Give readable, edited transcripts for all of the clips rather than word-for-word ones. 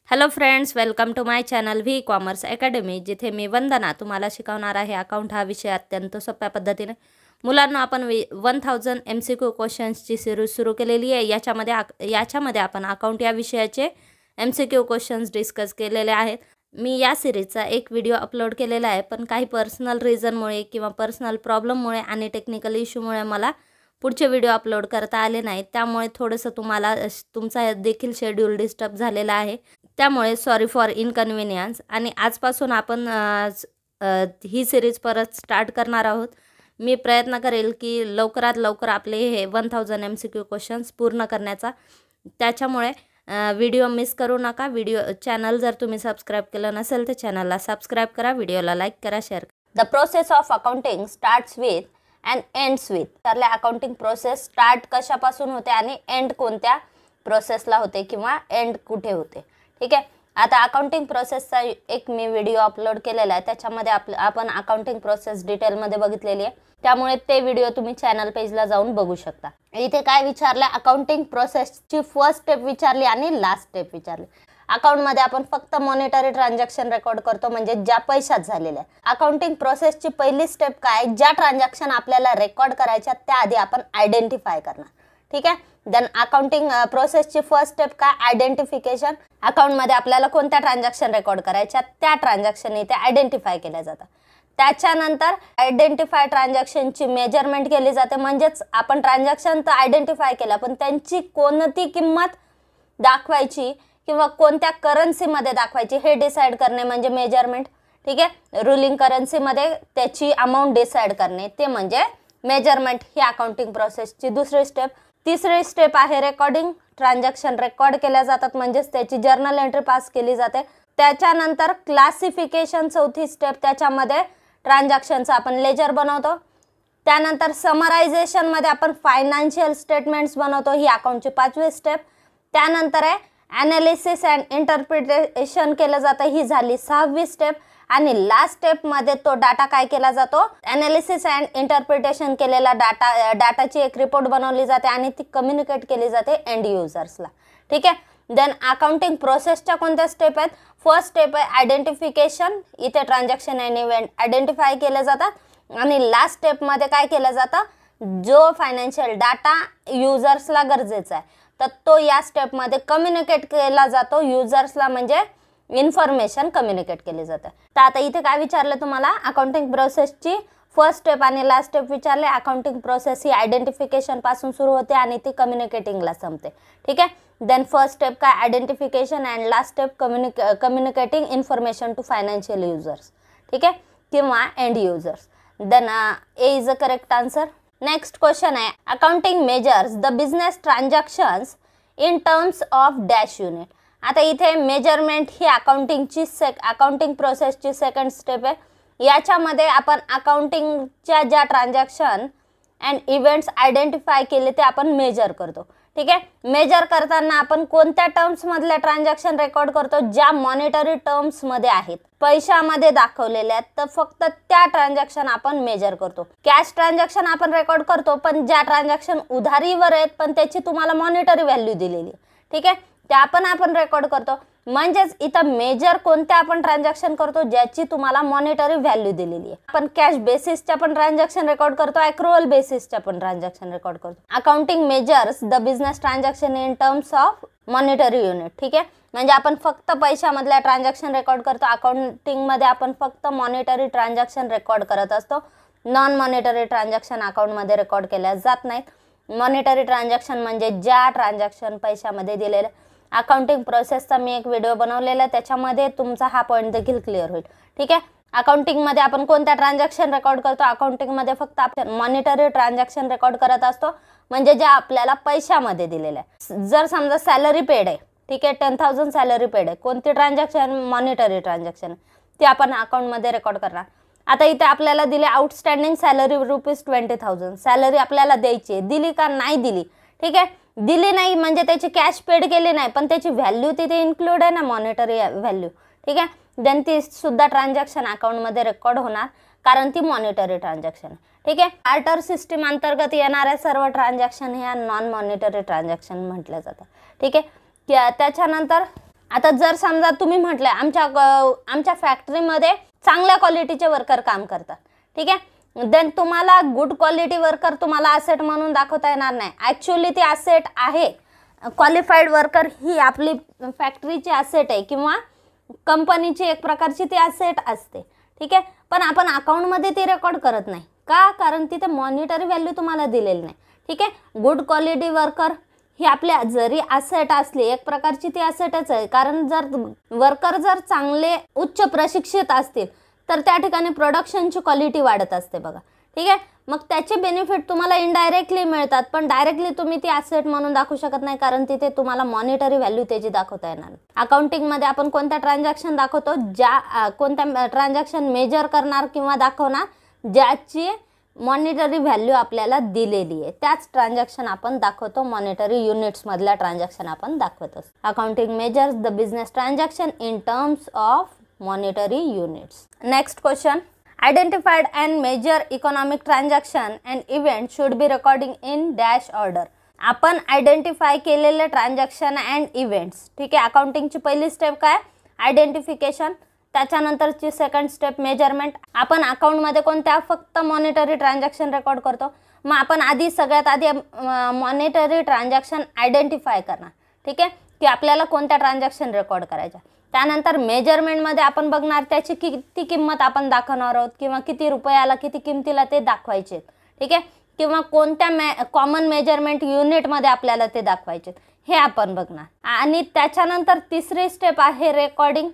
Hello friends, welcome to my channel V commerce academy, जिथे मी वंदना तुम्हाला शिकवणार आहे अकाउंट हा विषय अत्यंत सोप्या पद्धतीने. मुलांना आपण 1000 MCQ क्वेश्चन्सची सिरीज सुरू केलेली आहे. याच्यामध्ये आपण अकाउंट या विषयाचे MCQ क्वेश्चन्स डिस्कस केलेले आहेत. मी या सिरीजचा एक व्हिडिओ अपलोड केलेला आहे, पण काही पर्सनल रिझनमुळे किंवा पर्सनल प्रॉब्लेममुळे आणि टेक्निकल इश्यूमुळे मला पुढचे व्हिडिओ अपलोड करता आले नाहीत. त्यामुळे थोडंसं तुमचा देखील शेड्यूल डिस्टर्ब झालेला आहे. त्यामुळे सॉरी फॉर इनकन्व्हिनियन्स. आणि आजपासून आपण ही सिरीज परत स्टार्ट करणार आहोत. मी प्रयत्न करेल की लवकरात लवकर आपले हे 1000 MCQ क्वेश्चन्स पूर्ण करण्याचा. त्याच्यामुळे व्हिडिओ मिस करू नका. चॅनल जर तुम्ही सबस्क्राईब केलं नसेल तर चॅनलला सबस्क्राईब करा, व्हिडिओला लाईक करा, शेअर करा. The process of accounting starts with and ends with. त्यातल्या अकाउंटिंग प्रोसेस स्टार्ट कशापासून होते आणि एंड कोणत्या प्रोसेसला होते किंवा एंड कुठे होते. ठीक आहे. आता अकाउंटिंग प्रोसेसचा एक मी व्हिडिओ अपलोड केलेला आहे. त्याच्यामध्ये आपण अकाउंटिंग प्रोसेस डिटेलमध्ये बघितलेली आहे. त्यामुळे ते व्हिडिओ तुम्ही चॅनल पेजला जाऊन बघू शकता. इथे काय विचारलं, अकाउंटिंग प्रोसेसची फर्स्ट स्टेप विचारली आणि लास्ट स्टेप विचारली. अकाउंटमध्ये आपण फक्त मॉनिटरी ट्रान्झॅक्शन रेकॉर्ड करतो, म्हणजे ज्या पैशात झालेल्या. अकाउंटिंग प्रोसेसची पहिली स्टेप काय, ज्या ट्रान्झॅक्शन आपल्याला रेकॉर्ड करायच्या त्याआधी आपण आयडेंटिफाय करणार. ठीक आहे. देन अकाउंटिंग प्रोसेसची फर्स्ट स्टेप काय, आयडेंटिफिकेशन. अकाउंटमध्ये आपल्याला कोणत्या ट्रान्झॅक्शन रेकॉर्ड करायच्या त्या ट्रान्झॅक्शन इथे आयडेंटिफाय केल्या जातात. त्याच्यानंतर आयडेंटिफाय ट्रान्झॅक्शनची मेजरमेंट केली जाते. म्हणजेच आपण ट्रान्झॅक्शन तर आयडेंटिफाय केला, पण त्यांची कोणती किंमत दाखवायची किंवा कोणत्या करन्सीमध्ये दाखवायची हे डिसाईड करणे म्हणजे मेजरमेंट. ठीक आहे. रुलिंग करन्सीमध्ये त्याची अमाऊंट डिसाईड करणे ते म्हणजे मेजरमेंट. ही अकाउंटिंग प्रोसेसची दुसरी स्टेप. तिसरी स्टेप आहे रेकॉर्डिंग. ट्रान्झॅक्शन रेकॉर्ड केल्या जातात, म्हणजेच त्याची जर्नल एंट्री पास केली जाते. त्याच्यानंतर क्लासिफिकेशन चौथी स्टेप. त्याच्यामध्ये ट्रान्झॅक्शनचं आपण लेजर बनवतो. त्यानंतर समरायझेशनमध्ये आपण फायनान्शियल स्टेटमेंट्स बनवतो. ही अकाउंटची पाचवी स्टेप. त्यानंतर आहे ॲनालिसिस अँड इंटरप्रिटेशन केलं जातं. ही झाली सहावी स्टेप. आणि लास्ट स्टेपमध्ये तो डाटा काय केला जातो, ॲनालिसिस अँड इंटरप्रिटेशन केलेला डाटाची एक रिपोर्ट बनवली जाते आणि ती कम्युनिकेट केली जाते एंड युजर्सला. ठीक आहे. देन अकाउंटिंग प्रोसेसच्या कोणत्या स्टेप आहेत, फर्स्ट स्टेप आहे आयडेंटिफिकेशन. इथे ट्रान्झॅक्शन अँड इव्हेंट आयडेंटिफाय केले जातात. आणि लास्ट स्टेपमध्ये काय केलं जातं, जो फायनान्शियल डाटा युजर्सला गरजेचा आहे तर तो या स्टेपमध्ये कम्युनिकेट केला जातो युजर्सला, म्हणजे इन्फॉर्मेशन कम्युनिकेट केली जाते. तर आता इथे काय विचारलं तुम्हाला, अकाउंटिंग प्रोसेसची फर्स्ट स्टेप आणि लास्ट स्टेप विचारले. अकाउंटिंग प्रोसेस ही आयडेंटिफिकेशन पासून सुरू होते आणि ती कम्युनिकेटिंगला संपते. ठीक आहे. देन फर्स्ट स्टेप काय, identification and last step communicating information to financial users. ठीक आहे, किंवा end users. Then A is a correct answer. Next question आहे, accounting measures the business transactions in terms of dash unit. आता इथे measurement ही accounting प्रोसेसची second step आहे. याच्यामध्ये आपण अकाउंटिंगच्या ज्या ट्रान्झॅक्शन अँड इव्हेंट्स आयडेंटिफाय केले ते आपण मेजर करतो. ठीक आहे. मेजर करताना आपण कोणत्या टर्म्समधल्या ट्रान्झॅक्शन रेकॉर्ड करतो, ज्या मॉनिटरी टर्म्समध्ये आहेत, पैशामध्ये दाखवलेल्या आहेत, तर फक्त त्या ट्रान्झॅक्शन आपण मेजर करतो. कॅश ट्रान्झॅक्शन आपण रेकॉर्ड करतो, पण ज्या ट्रान्झॅक्शन उधारीवर आहेत पण त्याची तुम्हाला मॉनिटरी व्हॅल्यू दिलेली. ठीक आहे, त्या पण आपण रेकॉर्ड करतो. म्हणजेच इथं मेजर कोणत्या आपण ट्रान्झॅक्शन करतो, ज्याची तुम्हाला मॉनिटरी व्हॅल्यू दिलेली आहे. आपण कॅश बेसिसच्या पण ट्रान्झॅक्शन रेकॉर्ड करतो, ॲक्रुअल बेसिसच्या पण ट्रान्झॅक्शन रेकॉर्ड करतो. Accounting measures the business transaction in terms of monetary unit. ठीक आहे. म्हणजे आपण फक्त पैशामधल्या ट्रान्झॅक्शन रेकॉर्ड करतो. अकाउंटिंगमध्ये आपण फक्त मॉनिटरी ट्रान्झॅक्शन रेकॉर्ड करत असतो. नॉन मॉनिटरी ट्रान्झॅक्शन अकाउंटमध्ये रेकॉर्ड केल्या जात नाहीत. मॉनिटरी ट्रान्झॅक्शन म्हणजे ज्या ट्रान्झॅक्शन पैशामध्ये दिलेले. अकाउंटिंग प्रोसेसचा मी एक व्हिडिओ बनवलेला आहे, त्याच्यामध्ये तुमचा हा पॉईंट देखील क्लिअर होईल. ठीक आहे. अकाउंटिंगमध्ये आपण कोणत्या ट्रान्झॅक्शन रेकॉर्ड करतो, अकाउंटिंगमध्ये फक्त आपण मॉनिटरी ट्रान्झॅक्शन रेकॉर्ड करत असतो, म्हणजे ज्या आपल्याला पैशामध्ये दिलेल्या आहे. जर समजा सॅलरी पेड आहे, ठीक आहे, 10,000 सॅलरी पेड आहे, कोणती ट्रान्झॅक्शन, मॉनिटरी ट्रान्झॅक्शन, ती आपण अकाउंटमध्ये रेकॉर्ड करणार. आता इथे आपल्याला दिले आउटस्टँडिंग सॅलरी ₹20,000. सॅलरी आपल्याला द्यायची आहे, दिली का नाही दिली. ठीक आहे. दिली नाही म्हणजे त्याची कॅश पेड केली नाही, पण त्याची व्हॅल्यू तिथे इन्क्लूड आहे ना, मॉनिटरी व्हॅल्यू. ठीक आहे. देन ती सुद्धा ट्रान्झॅक्शन अकाउंटमध्ये रेकॉर्ड होणार, कारण ती मॉनिटरी ट्रान्झॅक्शन. ठीक आहे. बार्टर सिस्टीम अंतर्गत येणाऱ्या सर्व ट्रान्झॅक्शन ह्या नॉन मॉनिटरी ट्रान्झॅक्शन म्हटल्या जातात. ठीक आहे. त्याच्यानंतर आता जर समजा तुम्ही म्हटलं आमच्या फॅक्टरीमध्ये चांगल्या क्वालिटीचे वर्कर काम करतात, ठीक आहे, देन तुम्हाला गुड क्वालिटी वर्कर तुम्हाला ॲसेट म्हणून दाखवता येणार नाही. ॲक्च्युअली ती ॲसेट आहे. क्वालिफाईड वर्कर ही आपली फॅक्टरीची ॲसेट आहे किंवा कंपनीची एक प्रकारची ती ॲसेट असते, ठीक आहे. पण आपण अकाउंटमध्ये ती रेकॉर्ड करत नाही. का? कारण तिथे मॉनिटरी व्हॅल्यू तुम्हाला दिलेली नाही, ठीक आहे. गुड क्वालिटी वर्कर ही आपल्या जरी ॲसेट असली एक प्रकारची ती ॲसेटच आहे. कारण जर वर्कर जर चांगले उच्च प्रशिक्षित असतील तर त्या ठिकाणी प्रोडक्शनची क्वालिटी वाढत असते बघा, ठीक आहे. मग त्याचे बेनिफिट तुम्हाला इनडायरेक्टली मिळतात, पण डायरेक्टली तुम्ही ती ॲसेट म्हणून दाखवू शकत नाही कारण तिथे तुम्हाला मॉनिटरी व्हॅल्यू त्याची दाखवता येणार. अकाउंटिंगमध्ये आपण कोणत्या ट्रान्झॅक्शन दाखवतो, कोणत्या ट्रान्झॅक्शन मेजर करणार किंवा दाखवणार ज्याची मॉनिटरी व्हॅल्यू आपल्याला दिलेली आहे, त्याच ट्रान्झॅक्शन आपण दाखवतो. मॉनिटरी युनिट्समधल्या ट्रान्झॅक्शन आपण दाखवतो. Accounting measures the business transaction in terms of monetary units. Next question, identified and measure economic transaction and event should be recording in dash order. आपण आयडेंटिफाय केलेले ट्रान्झॅक्शन अँड इव्हेंट्स, ठीक आहे. अकाउंटिंगची पहिली step काय? Identification. त्याच्यानंतरची second step measurement. आपण अकाउंटमध्ये कोणत्या फक्त मॉनिटरी ट्रान्झॅक्शन रेकॉर्ड करतो. मग आपण सगळ्यात आधी मॉनिटरी ट्रान्झॅक्शन आयडेंटिफाय करणार, ठीक आहे, की आपल्याला कोणत्या ट्रान्झॅक्शन रेकॉर्ड करायच्या. त्यानंतर मेजरमेंटमध्ये आपण बघणार त्याची किती किंमत आपण दाखवणार आहोत किंवा किती रुपयाला किती किमतीला ते दाखवायचे, ठीक आहे, किंवा कोणत्या कॉमन मेजरमेंट युनिटमध्ये आपल्याला ते दाखवायचे हे आपण बघणार. आणि त्याच्यानंतर तिसरी स्टेप आहे रेकॉर्डिंग.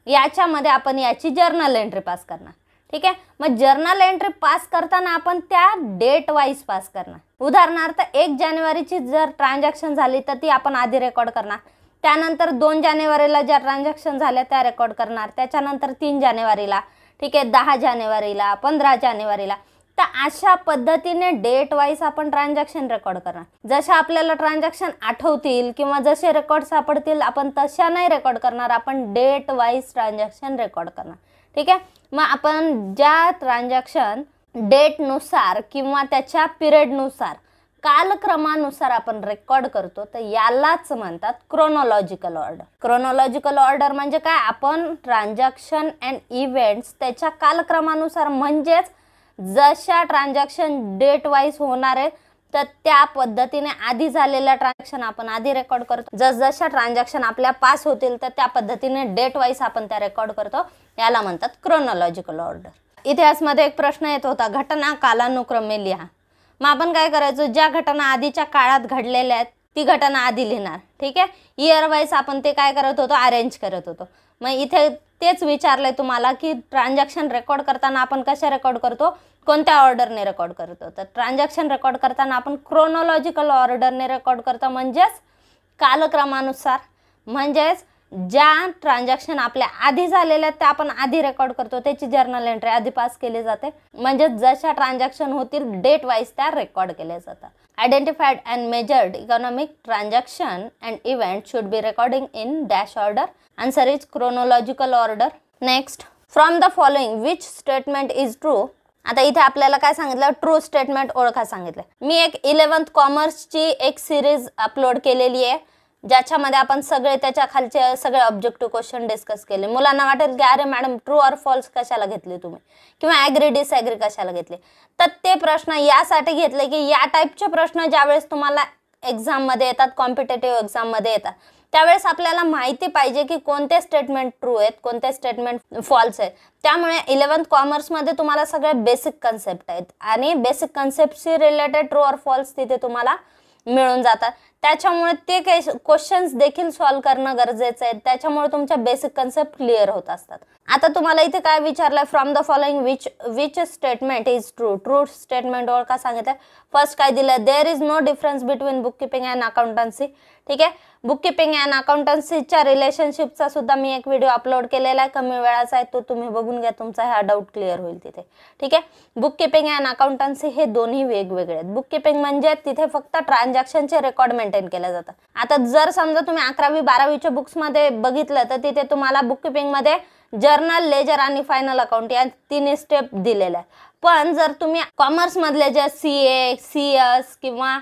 याच्यामध्ये आपण याची जर्नल एंट्री पास करणार, ठीक आहे. मग जर्नल एंट्री पास करताना आपण त्या डेट वाईज पास करणार. उदाहरणार्थ 1 जानेवारीची जर ट्रान्झॅक्शन झाली तर ती आपण आधी रेकॉर्ड करणार. त्यानंतर 2 जानेवारीला ज्या ट्रान्झॅक्शन झाल्या त्या रेकॉर्ड करणार. त्याच्यानंतर 3 जानेवारीला, ठीक आहे, 10 जानेवारीला, 15 जानेवारीला. तर अशा पद्धतीने डेट वाईज आपण ट्रान्झॅक्शन रेकॉर्ड करणार. जशा आपल्याला ट्रान्झॅक्शन आठवतील किंवा जसे रेकॉर्ड सापडतील आपण तशा नाही रेकॉर्ड करणार, आपण डेट वाईज ट्रान्झॅक्शन रेकॉर्ड करणार, ठीक आहे. मग आपण ज्या ट्रान्झॅक्शन डेटनुसार किंवा त्याच्या पिरियडनुसार कालक्रमानुसार आपण रेकॉर्ड करतो तर यालाच म्हणतात क्रोनॉलॉजिकल ऑर्डर. क्रोनॉलॉजिकल ऑर्डर म्हणजे काय? आपण ट्रान्झॅक्शन अँड इव्हेंट्स त्याच्या कालक्रमानुसार, म्हणजेच जशा ट्रान्झॅक्शन डेट वाईज होणार आहे तर त्या पद्धतीने आधी झालेल्या ट्रान्झॅक्शन आपण आधी रेकॉर्ड करतो. जशा ट्रान्झॅक्शन आपल्या पास होतील तर त्या पद्धतीने डेट वाईज आपण त्या रेकॉर्ड करतो. याला म्हणतात क्रोनॉलॉजिकल ऑर्डर. इतिहासमध्ये एक प्रश्न येत होता, घटना कालानुक्रमे लिहा. मग आपण काय करायचो, ज्या घटना आधीच्या काळात घडलेल्या आहेत ती घटना आधी लिहिणार, ठीक आहे. इयर वाईज आपण ते काय करत होतो, अरेंज करत होतो. मग इथे तेच विचारलंय तुम्हाला की ट्रान्झॅक्शन रेकॉर्ड करताना आपण कशा रेकॉर्ड करतो, कोणत्या ऑर्डरने रेकॉर्ड करतो. तर ट्रान्झॅक्शन रेकॉर्ड करताना आपण क्रोनॉलॉजिकल ऑर्डरने रेकॉर्ड करतो, म्हणजेच कालक्रमानुसार. म्हणजेच ज्या ट्रान्झॅक्शन आपल्या आधी झालेल्या त्या आपण आधी रेकॉर्ड करतो, त्याची जर्नल एंट्री आधी पास केली जाते. म्हणजे जशा ट्रान्झॅक्शन होतील डेट वाईज त्या रेकॉर्ड केल्या जातात. Identified and measured economic transaction and event should be recording in dash order. Answer is chronological order. Next, from the following which statement is true. आता इथे आपल्याला काय सांगितलं, ट्रू स्टेटमेंट ओळखा सांगितलं. मी एक 11th कॉमर्सची एक सिरीज अपलोड केलेली आहे ज्याच्यामध्ये आपण सगळे त्याच्या खालचे सगळे ऑब्जेक्टिव्ह क्वेश्चन डिस्कस केले. मुलांना वाटेल की अरे मॅडम ट्रू ऑर फॉल्स कशाला घेतले तुम्ही किंवा ॲग्री डिसॲग्री कशाला घेतले. तर ते प्रश्न यासाठी घेतले की या टाईपचे प्रश्न ज्यावेळेस तुम्हाला एक्झाममध्ये येतात, कॉम्पिटेटिव्ह एक्झाममध्ये येतात, त्यावेळेस आपल्याला माहिती पाहिजे की कोणते स्टेटमेंट ट्रू आहेत, कोणते स्टेटमेंट फॉल्स आहेत. त्यामुळे 11th कॉमर्समध्ये तुम्हाला सगळे बेसिक कन्सेप्ट आहेत आणि बेसिक कन्सेप्टशी रिलेटेड ट्रू ऑर फॉल्स तिथे तुम्हाला मिळून जातात. त्याच्यामुळे ते क्वेश्चन्स देखील सॉल्व करणं गरजेचं आहे. त्याच्यामुळे तुमच्या बेसिक कन्सेप्ट क्लिअर होत असतात. आता तुम्हाला इथे काय विचारलंय, from the following which statement is true. True statement ओळखा सांगितलं. फर्स्ट काय दिलं, there is no difference between book keeping and accountancy. ठीक आहे, बुक किपिंग अँड अकाउंटन्सीच्या रिलेशनशिपचा सुद्धा मी एक व्हिडिओ अपलोड केलेला आहे, कमी वेळाचा आहे, तो तुम्ही बघून घ्या, तुमचा हा डाऊट क्लिअर होईल तिथे. ठीक आहे, बुक किपिंग अँड अकाउंटन्सी हे दोन्ही वेगवेगळे आहेत. बुक किपिंग म्हणजे तिथे फक्त ट्रान्झॅक्शनचे रेकॉर्ड मेंटेन केले जातात. आता जर समजा तुम्ही 11वी 12वीच्या बुक्समध्ये बघितलं तर तिथे तुम्हाला बुक किपिंगमध्ये जर्नल, लेजर आणि फायनल अकाउंट या तिन्ही स्टेप दिलेल्या आहेत. पण जर तुम्ही कॉमर्समधले जे CA, CS किंवा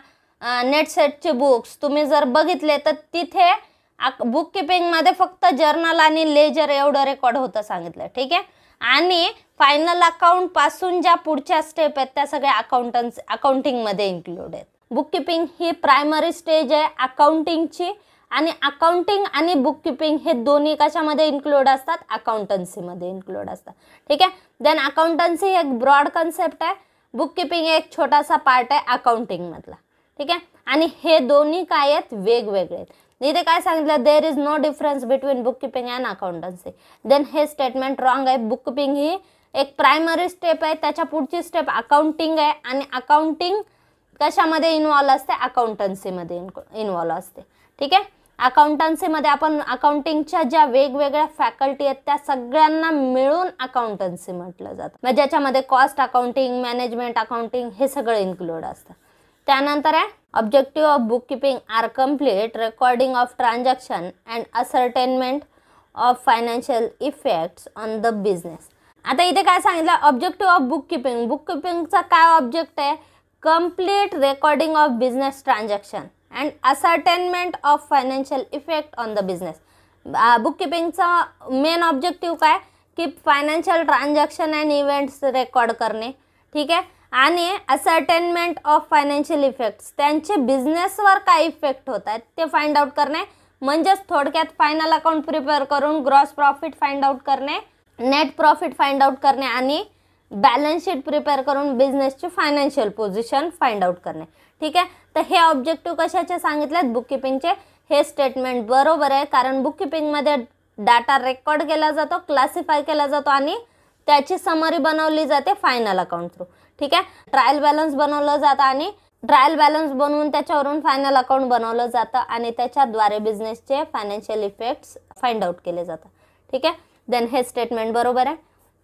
नेट सेटचे बुक्स तुम्ही जर बघितले तर तिथे बुक कीपिंगमध्ये फक्त जर्नल आणि लेजर एवढं रेकॉर्ड होतं सांगितलं, ठीक आहे. आणि फायनल अकाउंट पासून ज्या पुढच्या स्टेप आहेत त्या सगळ्या अकाउंटिंगमध्ये इन्क्लूड आहेत. बुक कीपिंग ही प्रायमरी स्टेज आहे अकाउंटिंगची, आणि अकाउंटिंग आणि बुक कीपिंग हे दोन्ही कशामध्ये इन्क्लूड असतात, अकाउंटन्सीमध्ये इन्क्लूड असतात, ठीक आहे. देन अकाउंटन्सी एक ब्रॉड कन्सेप्ट आहे, बुक कीपिंग एक छोटासा पार्ट आहे अकाउंटिंगमधला, ठीक आहे. आणि हे दोन्ही काय आहेत, वेगवेगळे आहेत. इथे काय सांगितलं, there is no difference between bookkeeping and accountancy. Then हे स्टेटमेंट रॉंग आहे. बुक कीपिंग ही एक प्रायमरी स्टेप आहे, त्याच्या पुढची स्टेप अकाउंटिंग आहे, आणि अकाउंटिंग कशामध्ये इन्व्हॉल्व असते, अकाउंटन्सीमध्ये इन्व्हॉल्व असते, ठीक आहे. अकाउंटन्सीमध्ये आपण अकाउंटिंगच्या ज्या वेगवेगळ्या फॅकल्टी आहेत त्या सगळ्यांना मिळून अकाउंटन्सी म्हटलं जातं. म्हणजे ज्याच्यामध्ये कॉस्ट अकाउंटिंग, मॅनेजमेंट अकाउंटिंग हे सगळं इन्क्लूड असतं. त्यानंतर आहे objective of book keeping are complete recording of transaction and ascertainment of financial effects on the business. आता इथे काय सांगितलं, objective of book keeping. Book कीपिंगचा काय ऑब्जेक्ट आहे, complete recording of business transaction and ascertainment of financial effect on the business. Book कीपिंगचा main objective काय, की financial transaction and events record करणे, ठीक आहे. आणि असर्टेनमेंट ऑफ फायनान्शियल इफेक्ट्स, त्यांचे बिझनेसवर काय इफेक्ट होत आहेत ते फाइंड आउट करणे. म्हणजेच थोडक्यात फायनल अकाउंट प्रिपेअर करून ग्रॉस प्रॉफिट फाइंड आउट करणे, नेट प्रॉफिट फाइंड आउट करणे, आणि बॅलन्स शीट प्रिपेअर करून बिझनेसची फायनान्शियल पोझिशन फाइंड आउट करणे, ठीक आहे. तर हे ऑब्जेक्टिव्ह कशाचे सांगितलेत, बुक कीपिंगचे. हे स्टेटमेंट बरोबर आहे, कारण बुक कीपिंगमध्ये डाटा रेकॉर्ड केला जातो, क्लासिफाय केला जातो, आणि त्याची समरी बनवली जाते फायनल अकाउंट थ्रू, ठीक आहे. ट्रायल बॅलन्स बनवलं जातं, आणि ट्रायल बॅलन्स बनवून त्याच्यावरून फायनल अकाउंट बनवलं जातं, आणि त्याच्याद्वारे बिझनेसचे फायनान्शियल इफेक्ट्स फाइंड आउट केले जातात, ठीक आहे. देन हे स्टेटमेंट बरोबर आहे.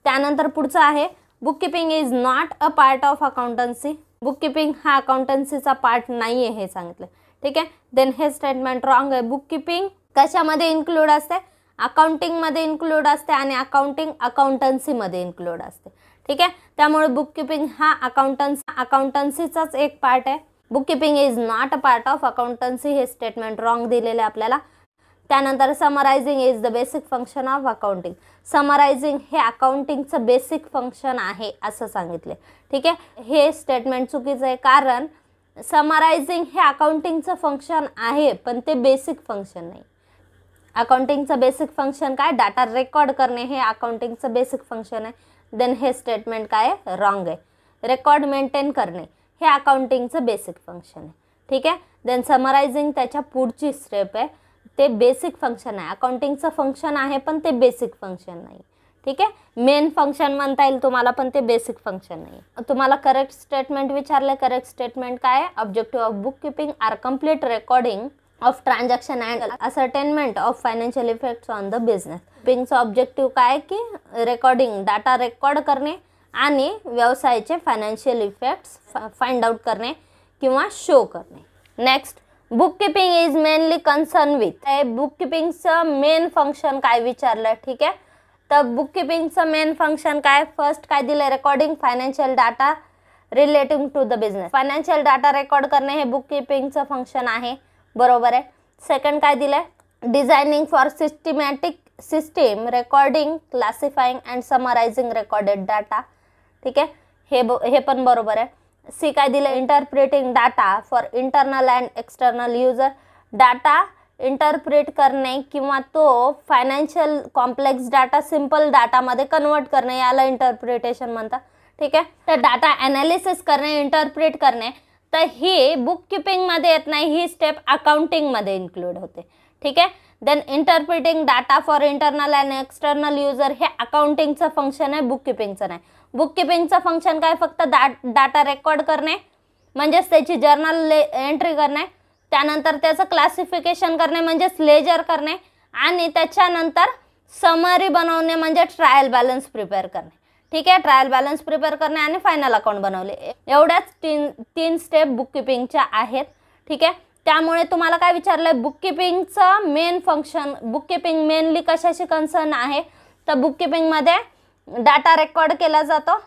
त्यानंतर पुढचं आहे, book keeping is not a part of accountancy. Book keeping हा अकाउंटन्सीचा पार्ट नाही आहे हे सांगितलं, ठीक आहे. देन हे स्टेटमेंट रॉंग आहे. बुक कीपिंग कशामध्ये इन्क्लूड असते, अकाउंटिंगमध्ये इन्क्लूड असते, आणि अकाउंटिंग अकाउंटन्सीमध्ये इन्क्लूड असते, ठीक आहे. त्यामुळे बुक कीपिंग हा अकाउंटन्सीचाच एक पार्ट आहे. Book keeping is not a part of accountancy, हे स्टेटमेंट रॉंग दिलेले आपल्याला. त्यानंतर summarising is the basic function of accounting. Summarising हे अकाउंटिंगचं बेसिक फंक्शन आहे असं सांगितले, ठीक आहे. हे स्टेटमेंट चुकीचं आहे, कारण समरायझिंग हे अकाउंटिंगचं फंक्शन आहे, पण ते बेसिक फंक्शन नाही. अकाउंटिंगचं बेसिक फंक्शन काय, डाटा रेकॉर्ड करणे हे अकाउंटिंगचं बेसिक फंक्शन आहे. देन हे स्टेटमेंट काय आहे, रॉंग आहे. रेकॉर्ड मेंटेन करणे हे अकाउंटिंगचं बेसिक फंक्शन आहे, ठीक आहे. देन समरायझिंग त्याच्या पुढची स्टेप आहे, ते बेसिक फंक्शन आहे. अकाउंटिंगचं फंक्शन आहे, पण ते बेसिक फंक्शन नाही, ठीक आहे. मेन फंक्शन म्हणता येईल तुम्हाला, पण ते बेसिक फंक्शन नाही. तुम्हाला करेक्ट स्टेटमेंट विचारले, करेक्ट स्टेटमेंट काय आहे, objective of book keeping are complete recording of transaction and ascertainment of financial effects on the business. कीपिंगचा ऑब्जेक्टिव्ह काय, की रेकॉर्डिंग डाटा रेकॉर्ड करणे आणि व्यवसायाचे फायनान्शियल इफेक्ट्स फाइंड आउट करणे किंवा शो करणे. Next, book keeping is mainly concern with. बुक कीपिंगचं मेन फंक्शन काय विचारलं, ठीक आहे. तर बुक कीपिंगचं मेन फंक्शन काय, फर्स्ट काय दिलं, recording financial data relating to the business. Financial data record करणे हे बुक कीपिंगचं फंक्शन आहे, बरोबर आहे. सेकंड काय दिलंय, designing for systematic system recording classifying and summarising recorded data, ठीक आहे. हे पण बरोबर आहे. सी काय दिलं, interpreting data for internal and external user. Data interpret करणे किंवा तो फायनान्शियल कॉम्प्लेक्स डाटा सिंपल डाटामध्ये कन्वर्ट करणे याला इंटरप्रिटेशन म्हणतात, ठीक आहे. तर डाटा ॲनालिसिस करणे, इंटरप्रेट करणे, तर ही बुक कीपिंगमध्ये येत नाही, ही स्टेप अकाउंटिंगमध्ये इन्क्लूड होते, ठीक आहे. Then interpreting data for internal and external user हे अकाउंटिंगचं फंक्शन आहे, बुक कीपिंगचं नाही. बुक कीपिंगचं फंक्शन काय, फक्त डाटा रेकॉर्ड करणे, म्हणजेच त्याची जर्नल एंट्री करणे, त्यानंतर त्याचं क्लासिफिकेशन करणे म्हणजेच लेजर करणे, आणि त्याच्यानंतर समरी बनवणे म्हणजे ट्रायल बॅलन्स प्रिपेअर करणे, ठीक आहे. ट्रायल बॅलन्स प्रिपेअर करणे आणि फायनल अकाउंट बनवले, एवढ्याच तीन स्टेप बुक कीपिंगच्या आहेत, ठीक आहे. त्यामुळे तुम्हाला काय विचारलं, बुक कीपिंगचं main function, book keeping mainly कशाशी कन्सर्न आहे, तर बुक कीपिंगमध्ये डाटा रेकॉर्ड केला जातो,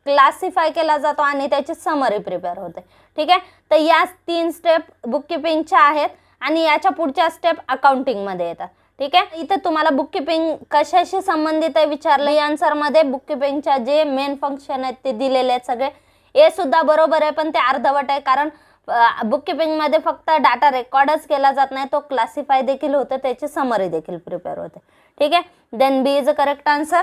क्लासिफाय केला जातो, आणि त्याची समरी प्रिपेअर होते, ठीक आहे. तर या 3 स्टेप बुक कीपिंगच्या आहेत, आणि याच्या पुढच्या स्टेप अकाउंटिंग मध्ये येतात. ठीक आहे, इथे तुम्हाला बुक कीपिंग कशाशी संबंधित आहे विचारलं. आन्सर मध्ये बुक कीपिंगच्या जे मेन फंक्शन आहेत ते दिलेले आहेत सगळे. हे सुद्धा बरोबर आहे पण ते अर्धवट आहे, कारण बुक कीपिंग मध्ये फक्त डाटा रेकॉर्डच केला जात नाही, तो क्लासिफाय देखील होते, त्याची समरी देखील प्रिपेअर होते. ठीक आहे, then B is a correct answer.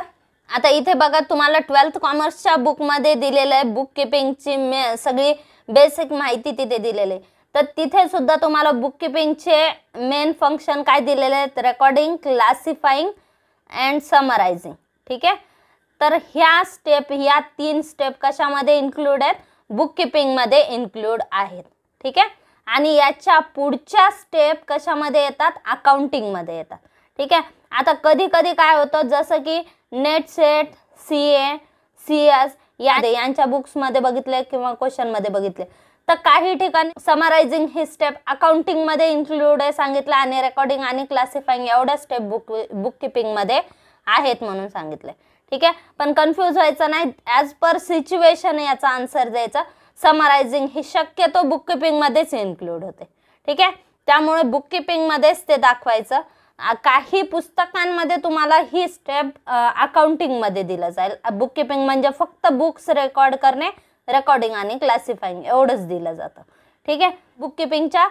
आता इथे बघा तुम्हाला 12th कॉमर्सच्या बुक मध्ये दिलेलं आहे बुक कीपिंगची सगळी बेसिक माहिती तिथे दिलेली आहे. तर तिथे सुद्धा तुम्हाला बुक कीपिंगचे मेन फंक्शन काय दिलेले आहेत, रेकॉर्डिंग, क्लासिफाईंग अँड समरायझिंग. ठीक आहे, तर ह्या 3 स्टेप कशामध्ये इन्क्लूड आहेत, बुक कीपिंग मध्ये इन्क्लूड आहेत. ठीक आहे, आणि याच्या पुढच्या स्टेप कशामध्ये येतात, अकाउंटिंग मध्ये येतात. ठीक आहे, आता कधी कधी काय होतं, जसं की नेट सेट, CA, CS यांच्या बुक्स मध्ये बघितले किंवा क्वेश्चन मध्ये बघितले, तर काही ठिकाणी समरायझिंग ही स्टेप अकाउंटिंग मध्ये इन्क्लूड आहे सांगितलं आणि रेकॉर्डिंग आणि क्लासिफाईंग एवढ्या स्टेप बुक कीपिंग मध्ये आहेत म्हणून सांगितलंय. ठीक आहे, पण कन्फ्यूज व्हायचं नाही, ॲज पर सिच्युएशन याचा आन्सर द्यायचा. समरायझिंग ही शक्यतो बुक कीपिंग मध्येच इन्क्लूड होते. ठीक आहे, त्यामुळे बुक कीपिंग मध्येच ते दाखवायचं. काही पुस्तकांमध्ये तुम्हाला ही स्टेप अकाउंटिंग मध्ये दिलं जाईल. बुक कीपिंग म्हणजे फक्त बुक्स रेकॉर्ड करणे, रेकॉर्डिंग आणि क्लासिफाईंग एवढंच दिलं जातं. ठीक आहे, बुक कीपिंगच्या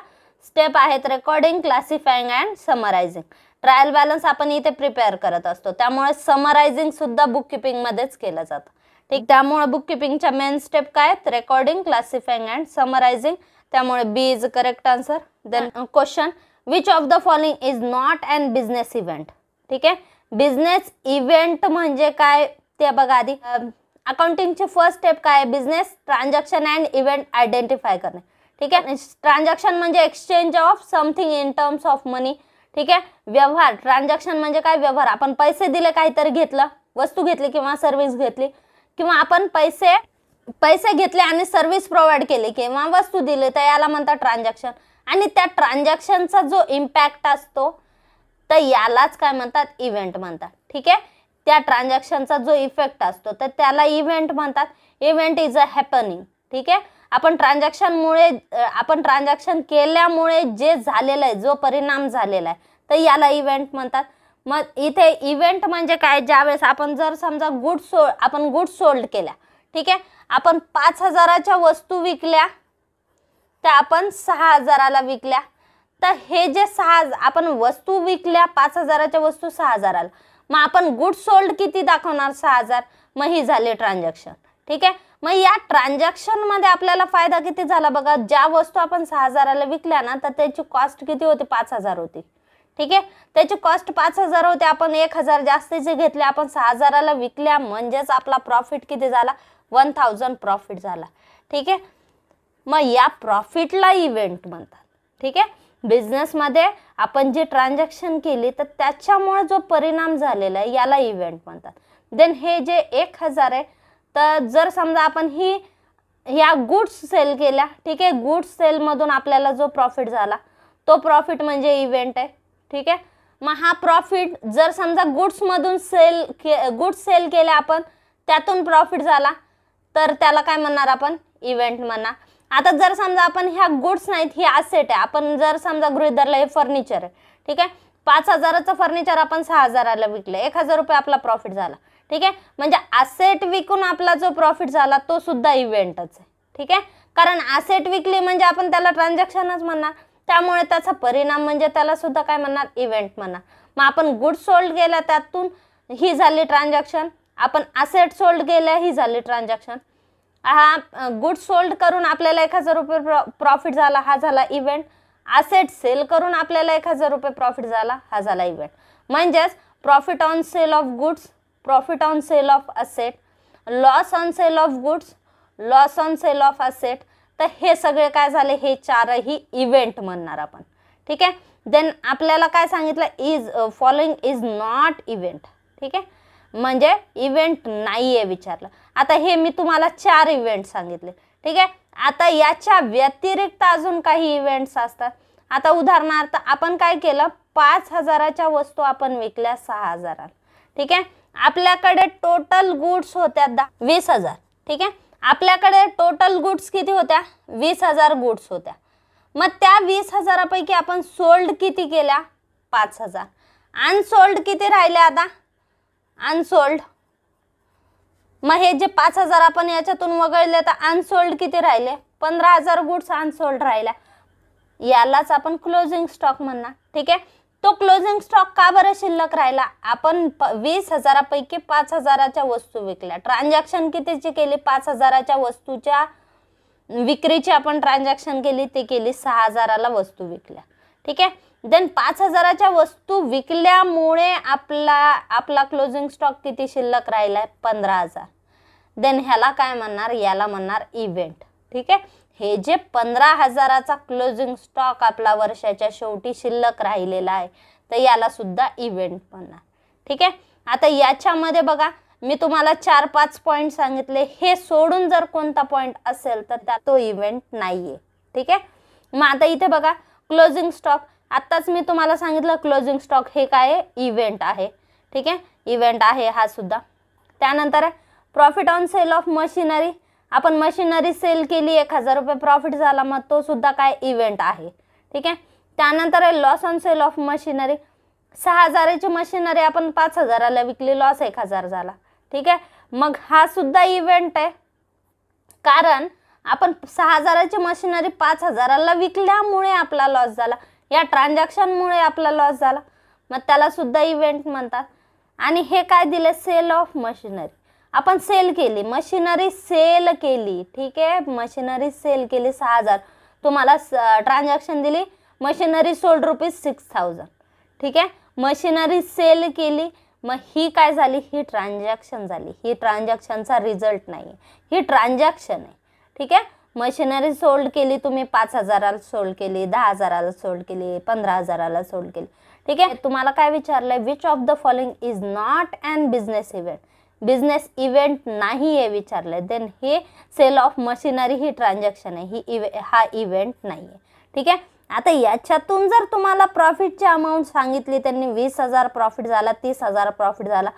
स्टेप आहेत recording, classifying and summarising. Trial balance आपण इथे प्रिपेअर करत असतो, त्यामुळे समरायझिंग सुद्धा बुक कीपिंग मध्येच केलं जातं. ठीक, त्यामुळे बुक कीपिंगच्या मेन स्टेप काय आहेत, रेकॉर्डिंग, क्लासिफाईंग अँड समरायझिंग. त्यामुळे B is correct answer. Then question, which of the following is not an business event. ठीक आहे, बिझनेस इव्हेंट म्हणजे काय ते बघा आधी. अकाउंटिंगची फर्स्ट स्टेप काय आहे, business transaction and event identify करणे. ठीक आहे, ट्रान्झॅक्शन म्हणजे exchange of something in terms of money. ठीक आहे, व्यवहार, ट्रान्झॅक्शन म्हणजे काय, व्यवहार. आपण पैसे दिले, काहीतरी घेतलं, वस्तू घेतली किंवा सर्व्हिस घेतली, किंवा आपण पैसे घेतले आणि सर्व्हिस प्रोव्हाइड केली किंवा वस्तू दिली, तर याला म्हणतात ट्रान्झॅक्शन. आणि त्या ट्रान्झॅक्शनचा जो इम्पॅक्ट असतो तर यालाच काय म्हणतात, इव्हेंट म्हणतात. ठीक आहे, त्या ट्रान्झॅक्शनचा जो इफेक्ट असतो तर त्याला इव्हेंट म्हणतात. Event is a happening. ठीक आहे, आपण ट्रान्झॅक्शन केल्यामुळे जे झालेलं आहे, जो परिणाम झालेला आहे, तर याला इव्हेंट म्हणतात. मग इथे इव्हेंट म्हणजे काय, ज्यावेळेस आपण जर समजा गुड्स सोल्ड केल्या. ठीक आहे, आपण 5,000च्या वस्तू विकल्या, तर आपण 6,000ला विकल्या. तर हे जे आपण वस्तू विकल्या 5,000च्या वस्तू 6,000ला, मग आपण गुड्स सोल्ड किती दाखवणार, 6,000. मग ही झाली ट्रान्झॅक्शन. ठीक आहे, मग या ट्रान्झॅक्शन मध्ये आपल्याला फायदा किती झाला बघा. ज्या वस्तू आपण 6,000ला विकल्या ना, तर त्याची कॉस्ट किती होती, 5,000 होती. ठीक आहे, त्याची कॉस्ट 5,000 होते, आपण 1,000 जास्तीचे घेतले, आपण 6,000ला विकल्या, म्हणजेच आपला प्रॉफिट किती झाला, 1,000 प्रॉफिट झाला. ठीक आहे, मग या प्रॉफिटला इव्हेंट म्हणतात. ठीक आहे, बिझनेसमध्ये आपण जी ट्रान्झॅक्शन केली तर त्याच्यामुळे जो परिणाम झालेला आहे याला इव्हेंट म्हणतात. देन हे जे 1,000 आहे, तर जर समजा आपण ह्या गुड्स सेल केल्या. ठीक आहे, गुड्स सेलमधून आपल्याला जो प्रॉफिट झाला तो प्रॉफिट म्हणजे इव्हेंट आहे. ठीक आहे, मग हा प्रॉफिट जर समजा गुड्स सेल केले आपण, त्यातून प्रॉफिट झाला, तर त्याला काय म्हणणार आपण, इव्हेंट म्हणणार. आता जर समजा आपण ह्या गुड्स नाहीत, ही असेट आहे, आपण जर समजा गृहीत धरलं हे फर्निचर आहे. ठीक आहे, 5,000चं फर्निचर आपण 6,000ला विकले, 1,000 रुपये आपला प्रॉफिट झाला. ठीक आहे, म्हणजे असेट विकून आपला जो प्रॉफिट झाला तो सुद्धा इव्हेंटच आहे. ठीक आहे, कारण असेट विकली म्हणजे आपण त्याला ट्रान्झॅक्शनच म्हणणार, त्यामुळे त्याचा परिणाम म्हणजे त्याला सुद्धा काय म्हणणार, इव्हेंट म्हणणार. मग आपण गुड्स सोल्ड केल्या, त्यातून ही झाली ट्रान्झॅक्शन. आपण असेट सोल्ड केल्या, ही झाली ट्रान्झॅक्शन. हा गुड्स सोल्ड करून आपल्याला 1,000 रुपये प्रॉफिट झाला, हा झाला इव्हेंट. असेट सेल करून आपल्याला 1,000 रुपये प्रॉफिट झाला, हा झाला इव्हेंट. म्हणजेच profit on sale of goods, profit on sale of asset, loss on sale of goods, loss on sale of asset. तर हे सगळे काय झाले, हे चारही इव्हेंट म्हणणार आपण. ठीक आहे, देन आपल्याला काय सांगितलं, is following is not event. ठीक आहे, म्हणजे इव्हेंट नाही आहे विचारलं. आता हे मी तुम्हाला 4 इव्हेंट सांगितले. ठीक आहे, आता याच्या व्यतिरिक्त अजून काही इव्हेंट्स असतात. आता उदाहरणार्थ आपण काय केलं, 5,000च्या वस्तू आपण विकल्या 6,000ला. ठीक आहे, आपल्याकडे टोटल गुड्स होत्या 20,000. ठीक आहे, आपल्याकडे टोटल गुड्स किती होत्या, 20,000 गुड्स होत्या. मग त्या 20,000पैकी आपण सोल्ड किती केल्या? 5,000. अनसोल्ड किती राहिले आता? अनसोल्ड. मग हे जे 5,000 आपण याच्यातून वगळले तर अनसोल्ड किती राहिले? 15,000 गुड्स अनसोल्ड राहिल्या. यालाच आपण क्लोजिंग स्टॉक म्हणणार. ठीक आहे. तो क्लोजिंग स्टॉक का बरं शिल्लक राहिला? आपण 20,000पैकी 5,000च्या वस्तू विकल्या. ट्रान्झॅक्शन कितीची केली? 5,000च्या वस्तूच्या विक्रीची आपण ट्रान्झॅक्शन केली, ते केली 6,000ला वस्तू विकल्या. ठीक आहे. देन 5,000च्या वस्तू विकल्यामुळे आपला क्लोजिंग स्टॉक किती शिल्लक राहिलाय? 15,000. देन ह्याला काय म्हणणार? याला म्हणणार इव्हेंट. ठीक आहे. हे जे 15,000चा क्लोजिंग स्टॉक आपला वर्षाच्या शेवटी शिल्लक राहिलेला आहे, तर याला सुद्धा इव्हेंट म्हणणार. ठीक आहे. आता याच्यामध्ये बघा, मी तुम्हाला 4-5 पॉइंट सांगितले. हे सोडून जर कोणता पॉइंट असेल तर त्या तो इव्हेंट नाहीये. ठीक आहे. मग आता इथे बघा, क्लोजिंग स्टॉक आत्ताच मी तुम्हाला सांगितलं, क्लोजिंग स्टॉक हे काय आहे? इव्हेंट आहे. ठीक आहे. इव्हेंट आहे हा सुद्धा. त्यानंतर आहे profit on sale of machinery. आपण मशिनरी सेल केली, 1,000 रुपये प्रॉफिट झाला, मग तो सुद्धा काय? इव्हेंट आहे. ठीक आहे. त्यानंतर आहे loss on sale of machinery. 6,000ची मशिनरी आपण 5,000ला विकली, लॉस 1,000 झाला. ठीक आहे. मग हा सुद्धा इव्हेंट आहे, कारण आपण 6,000ची मशिनरी 5,000ला विकल्यामुळे आपला लॉस झाला, या ट्रान्झॅक्शनमुळे आपला लॉस झाला, मग त्याला सुद्धा इव्हेंट म्हणतात. आणि हे काय दिले? Sale of machinery. आपण सेल केली, मशिनरी सेल केली. ठीक आहे. मशिनरी सेल केली 6,000, तुम्हाला ट्रान्झॅक्शन दिली, मशिनरी सोल्ड ₹6,000. ठीक आहे. मशिनरी सेल केली, मग ही काय झाली? ही ट्रान्झॅक्शन झाली. ही ट्रान्झॅक्शनचा रिझल्ट नाही, ही ट्रान्झॅक्शन आहे. ठीक आहे. मशिनरी सोल्ड केली तुम्ही, 5,000ला सोल्ड केली, 10,000ला सोल्ड केली, 15,000ला सोल्ड केली. ठीक आहे. तुम्हाला काय विचारलंय? Which of the following is not an business event? Business event नाही आहे विचारलंय. देन हे सेल ऑफ मशिनरी ही ट्रान्झॅक्शन आहे, हा इव्हेंट नाही आहे. ठीक आहे. आता याच्यातून जर तुम्हाला प्रॉफिटची अमाऊंट सांगितली, त्यांनी 20,000 प्रॉफिट झाला, 30,000 प्रॉफिट झाला,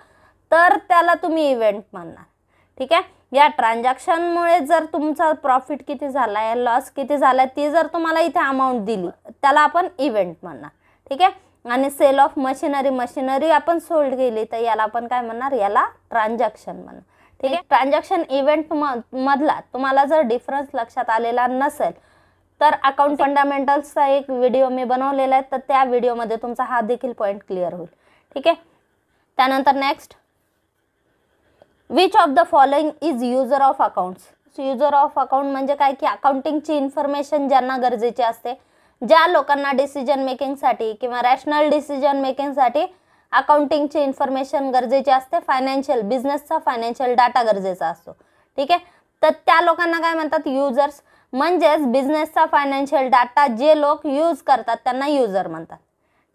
तर त्याला तुम्ही इव्हेंट म्हणणार. ठीक आहे. या ट्रान्झॅक्शनमुळे जर तुमचा प्रॉफिट किती झाला आहे, लॉस किती झाला आहे, ती जर तुम्हाला इथे अमाऊंट दिली, त्याला आपण इव्हेंट म्हणणार. ठीक आहे. आणि सेल ऑफ मशिनरी आपण सोल्ड केली, तर याला आपण काय म्हणणार? याला ट्रान्झॅक्शन म्हणणार. ठीक आहे. ट्रान्झॅक्शन इव्हेंट मधला तुम्हाला जर डिफरन्स लक्षात आलेला नसेल, तर अकाउंट फंडामेंटल्सचा एक व्हिडिओ मी बनवलेला आहे, तर त्या व्हिडिओमध्ये तुमचा हा देखील पॉईंट क्लिअर होईल. ठीक आहे. त्यानंतर next, which of the following is user of accounts? User of account म्हणजे काय? की अकाउंटिंगची इन्फॉर्मेशन ज्यांना गरजेची असते, ज्या लोकांना डिसिजन मेकिंगसाठी किंवा रॅशनल डिसिजन मेकिंगसाठी अकाउंटिंगची इन्फॉर्मेशन गरजेची असते, फायनान्शियल बिझनेसचा फायनान्शियल डाटा गरजेचा असतो. ठीक आहे. तर त्या लोकांना काय म्हणतात? युजर्स. म्हणजेच बिझनेसचा फायनान्शियल डाटा जे लोक यूज करतात त्यांना युजर म्हणतात.